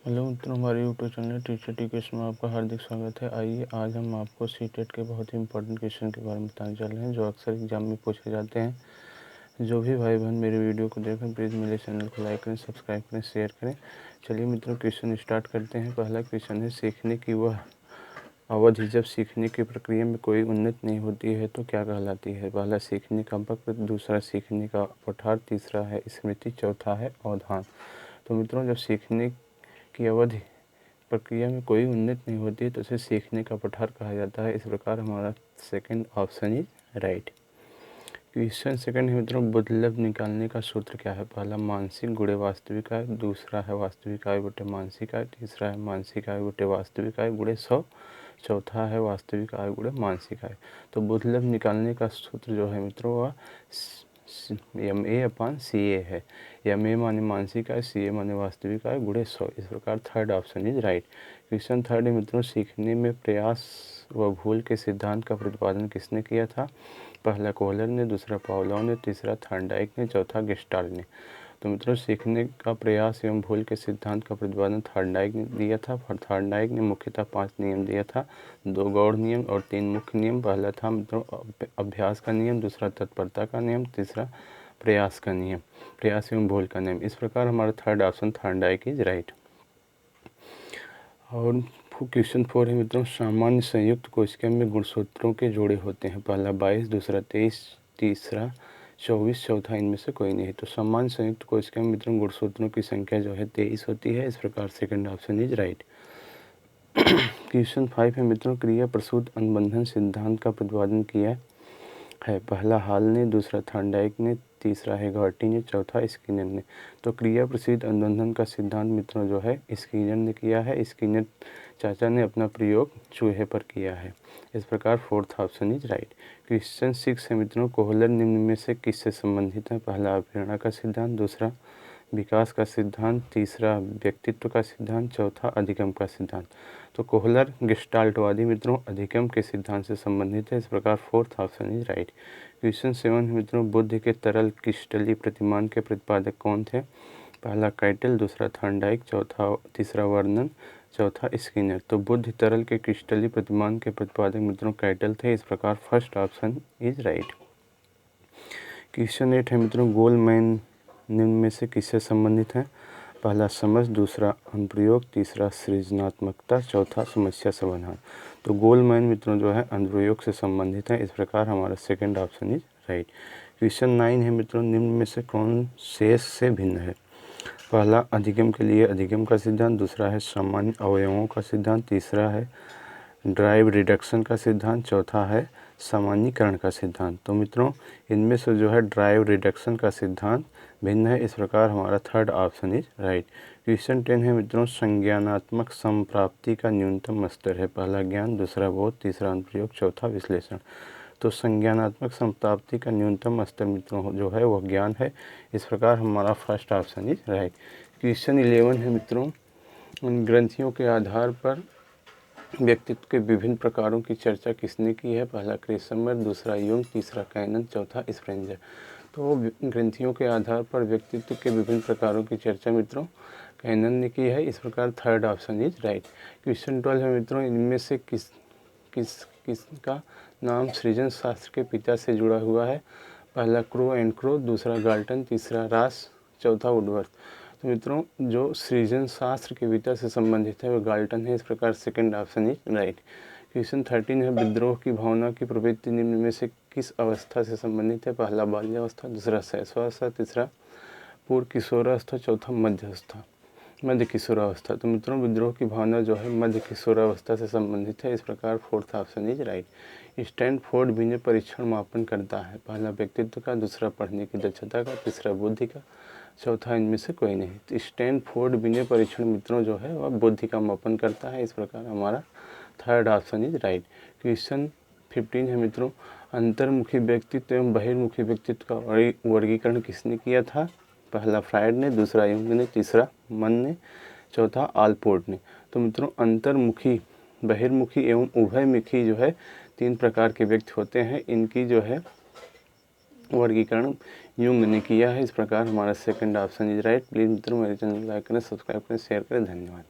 Hello मित्रों, हमारे YouTube channel teacher टीकेश में आपका हार्दिक स्वागत है। आइए आज हम आपको सीटेट के बहुत ही इंपॉर्टेंट क्वेश्चन के बारे में बताने चल रहे हैं जो अक्सर एग्जाम में पूछे जाते हैं। जो भी भाई बहन मेरे वीडियो को देखें प्लीज़ मेरे चैनल को लाइक करें, सब्सक्राइब करें, शेयर करें। चलिए मित्रों क्वेश्चन स्टार्ट करते हैं। पहला क्वेश्चन है, सीखने की वह अवधि जब सीखने की प्रक्रिया में कोई उन्नति नहीं होती है तो क्या कहलाती है? पहला सीखने का वक्र, दूसरा सीखने का पठार, तीसरा है स्मृति, चौथा है अवधान। तो मित्रों जब सीखने की अवधि प्रक्रिया में कोई उन्नति नहीं होती है तो उसे सीखने का पठार कहा जाता है। इस प्रकार हमारा second option is right. Question second है मित्रों, बुधलब्ध निकालने का सूत्र क्या है? पहला मानसिक गुणे वास्तविक आय, दूसरा है वास्तविक आय बटे मानसिक आय, तीसरा है मानसिक आय बटे वास्तविक आय गुणे 100, चौथा है वास्तविक आय गुणे मानसिक आय। तो बुधलब्ध निकालने का सूत्र जो है मित्रों वह MA/CA है। MA माने मानसिक आय, CA माने वास्तविक आय गुणे 100। इस प्रकार third option is right. Question third है मित्रों, सीखने में प्रयास व भूल के सिद्धांत का प्रतिपादन किसने किया था? पहला कोहलर ने, दूसरा पावलोव ने, तीसरा थॉर्नडाइक ने, चौथा गेस्टाल्ट ने। तो मित्रों सीखने का प्रयास एवं भूल के सिद्धांत का प्रतिपादन थॉर्नडाइक ने दिया था। थॉर्नडाइक ने मुख्यतः 5 नियम दिया था, 2 गौड़ नियम और 3 मुख्य नियम। पहला था मित्रों अभ्यास का नियम, दूसरा तत्परता का नियम, तीसरा प्रयास का नियम, प्रयास एवं भूल का नियम। इस प्रकार हमारा third option Thorndike is right. और क्वेश्चन 4 है मित्रों, सामान्य संयुक्त कोशिका में गुणसूत्रों के जोड़े होते हैं। पहला 22, दूसरा 23, तीसरा 24, चौथा इनमें से कोई नहीं। तो सामान्य संयुक्त कोशिका में मित्रों गुणसूत्रों की संख्या जो है 23 होती है। इस प्रकार second option is right. Question 5 है मित्रों, क्रिया प्रसूत अनुबंधन सिद्धांत का प्रतिपादन किया है। पहला हाल ने, दूसरा थॉर्नडाइक ने, तीसरा है घॉर्टी ने, चौथा स्किनर ने। तो क्रिया प्रसूत अनुबंधन का सिद्धांत मित्रों जो है स्किनर ने किया है। स्किनर चाचा ने अपना प्रयोग चूहे पर किया है। इस प्रकार fourth option is right. Question 6 है मित्रों, कोहलर निम्न में से किससे संबंधित है? पहला प्रेरणा का सिद्धांत, दूसरा विकास का सिद्धांत, तीसरा व्यक्तित्व का सिद्धांत, चौथा अधिगम का सिद्धांत। तो कोहलर गेस्टाल्टवादी मित्रों अधिगम के सिद्धांत से संबंधित है। इस प्रकार fourth option is right. Question 7 मित्रों, बुद्ध के तरल क्रिस्टलीय प्रतिमान के प्रतिपादक कौन थे? पहला कैटल, दूसरा थॉर्नडाइक, तीसरा वर्नन, चौथा स्किनर। तो बुद्ध तरल के क्रिस्टलीय प्रतिमान के प्रतिपादक मित्रों कैटल थे। इस प्रकार first option is right. Question 8 है मित्रों, गोलमैन निम्न में से किससे संबंधित है? पहला समझ, दूसरा अनुप्रयोग, तीसरा सृजनात्मकता, चौथा समस्या समाधान। तो गोलमैन मित्रों जो है अनुप्रयोग से संबंधित है। इस प्रकार हमारा second option is right. Question 9 है मित्रों, निम्न में से कौन शेष से भिन्न है? पहला अधिगम के लिए अधिगम का सिद्धांत, दूसरा है सामान्य अवयवों का सिद्धांत, तीसरा है ड्राइव रिडक्शन का सिद्धांत, चौथा है सामान्यीकरण का सिद्धांत। तो मित्रों इनमें से जो है ड्राइव रिडक्शन का सिद्धांत भिन्न है। इस प्रकार हमारा third option is right. Question 10 है मित्रों, संज्ञानात्मक संप्राप्ति का न्यूनतम स्तर है। पहला ज्ञान, दूसरा बोध, तीसरा अनुप्रयोग, चौथा विश्लेषण। तो संज्ञानात्मक संप्राप्ति का न्यूनतम स्तर मित्रों जो है वह ज्ञान है। इस प्रकार हमारा first option is right. Question 11 है मित्रों, ग्रंथियों के आधार पर व्यक्तित्व के विभिन्न प्रकारों की चर्चा किसने की है? पहला क्रेसमर, दूसरा यूंग, तीसरा कैनन, चौथा स्प्रेंजर। तो ग्रंथियों के आधार पर व्यक्तित्व के विभिन्न प्रकारों की चर्चा मित्रों कैनन ने की है। इस प्रकार third option is right. Question 12 है मित्रों, इनमें से किसका नाम सृजन शास्त्र के पिता से जुड़ा हुआ है? पहला क्रो एंड क्रो, दूसरा गाल्टन, तीसरा रास, चौथा वुडवर्थ। तो मित्रों जो सृजन शास्त्र के पिता से संबंधित है वह गाल्टन है। इस प्रकार second option is right. Question 13 है, विद्रोह की भावना की प्रवृत्ति निम्न में से किस अवस्था से संबंधित है? पहला बाल्यावस्था, दूसरा शैशवावस्था, तीसरा पूर्व किशोरावस्था, चौथा मध्य किशोरावस्था। तो मित्रों विद्रोह की भावना जो है मध्य किशोरावस्था से संबंधित है। इस प्रकार fourth option is right. Stanford विनय परीक्षण मापन करता है। पहला व्यक्तित्व का, दूसरा पढ़ने की दक्षता का, तीसरा बुद्धि का, चौथा इनमें से कोई नहीं। तो स्टैनफोर्ड विनय परीक्षण मित्रों जो है वह बुद्धि का मापन करता है। इस प्रकार हमारा third option is right. Question 15 है मित्रों, अंतर्मुखी व्यक्तित्व एवं बहिर्मुखी व्यक्तित्व का वर्गीकरण किसने किया था? पहला फ्रायड ने, दूसरा युंग ने, तीसरा मन ने, चौथा आलपोर्ट ने। तो मित्रों अंतर्मुखी, बहिर्मुखी एवं उभयमुखी जो है 3 प्रकार के व्यक्ति होते हैं। इनकी जो है वर्गीकरण युंग ने किया है। इस प्रकार हमारा second option is right. Please मित्रों मेरे चैनल को लाइक करें, सब्सक्राइब करें, शेयर करें। धन्यवाद।